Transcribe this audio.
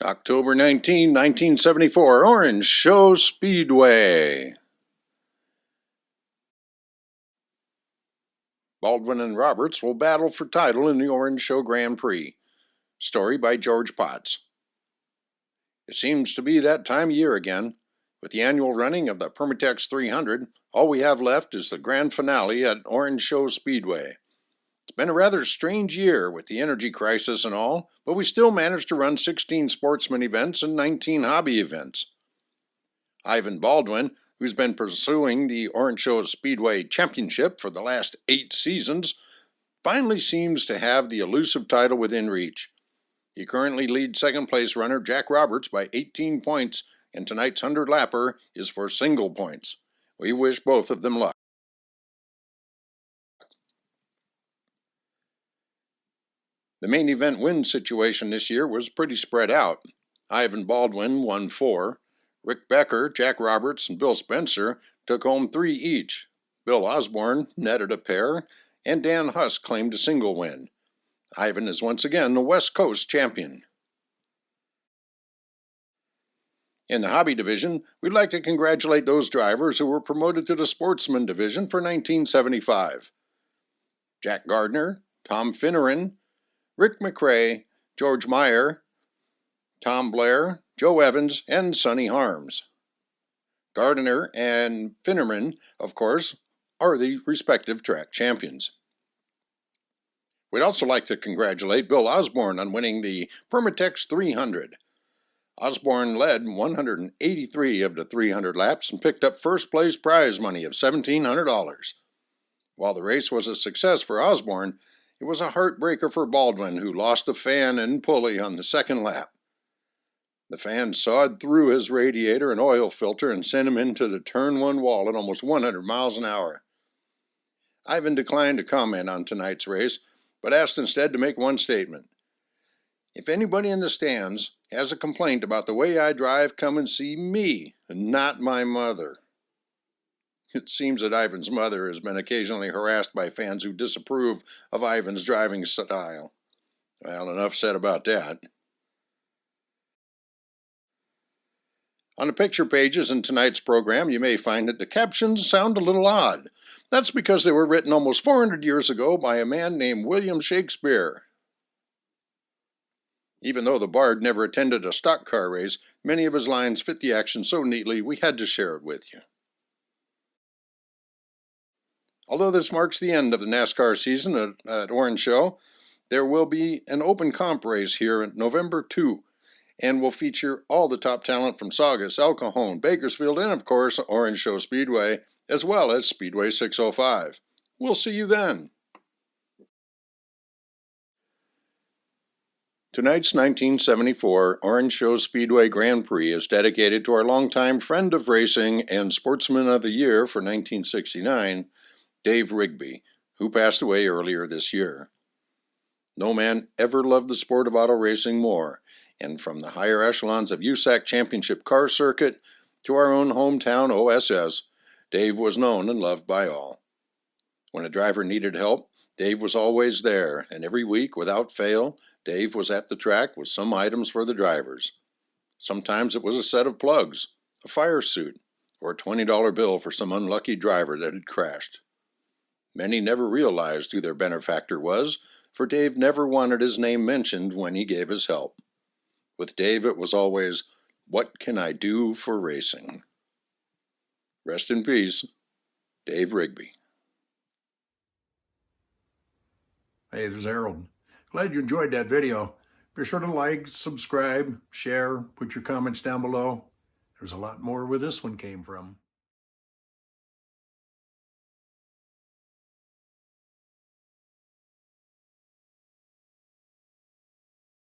October 19, 1974, Orange Show Speedway. Baldwin and Roberts will battle for title in the Orange Show Grand Prix. Story by George Potts. It seems to be that time of year again. With the annual running of the Permitex 300, all we have left is the grand finale at Orange Show Speedway. It's been a rather strange year with the energy crisis and all, but we still managed to run 16 sportsman events and 19 hobby events. Ivan Baldwin, who's been pursuing the Orange Show Speedway Championship for the last 8 seasons, finally seems to have the elusive title within reach. He currently leads second-place runner Jack Roberts by 18 points, and tonight's 100-lapper is for single points. We wish both of them luck. The main event win situation this year was pretty spread out. Ivan Baldwin won 4. Rick Becker, Jack Roberts, and Bill Spencer took home 3 each. Bill Osborne netted a pair, and Dan Huss claimed a single win. Ivan is once again the West Coast champion. In the hobby division, we'd like to congratulate those drivers who were promoted to the sportsman division for 1975. Jack Gardner, Tom Finneran, Rick McRae, George Meyer, Tom Blair, Joe Evans, and Sonny Harms. Gardner and Finneran, of course, are the respective track champions. We'd also like to congratulate Bill Osborne on winning the Permitex 300. Osborne led 183 of the 300 laps and picked up first place prize money of $1,700. While the race was a success for Osborne, it was a heartbreaker for Baldwin, who lost a fan and pulley on the second lap. The fan sawed through his radiator and oil filter and sent him into the turn 1 wall at almost 100 miles an hour. Ivan declined to comment on tonight's race, but asked instead to make one statement. If anybody in the stands has a complaint about the way I drive, come and see me, and not my mother. It seems that Ivan's mother has been occasionally harassed by fans who disapprove of Ivan's driving style. Well, enough said about that. On the picture pages in tonight's program, you may find that the captions sound a little odd. That's because they were written almost 400 years ago by a man named William Shakespeare. Even though the Bard never attended a stock car race, many of his lines fit the action so neatly we had to share it with you. Although this marks the end of the NASCAR season at Orange Show, there will be an open comp race here in November 2, and will feature all the top talent from Saugus, El Cajon, Bakersfield, and of course Orange Show Speedway, as well as Speedway 605. We'll see you then. Tonight's 1974 Orange Show Speedway Grand Prix is dedicated to our longtime friend of racing and Sportsman of the Year for 1969, Dave Rigby, who passed away earlier this year. No man ever loved the sport of auto racing more, and from the higher echelons of USAC Championship car circuit to our own hometown OSS, Dave was known and loved by all. When a driver needed help, Dave was always there, and every week, without fail, Dave was at the track with some items for the drivers. Sometimes it was a set of plugs, a fire suit, or a $20 bill for some unlucky driver that had crashed. Many never realized who their benefactor was, for Dave never wanted his name mentioned when he gave his help. With Dave, it was always, "What can I do for racing?" Rest in peace, Dave Rigby. Hey, there's Harold. Glad you enjoyed that video. Be sure to like, subscribe, share, put your comments down below. There's a lot more where this one came from.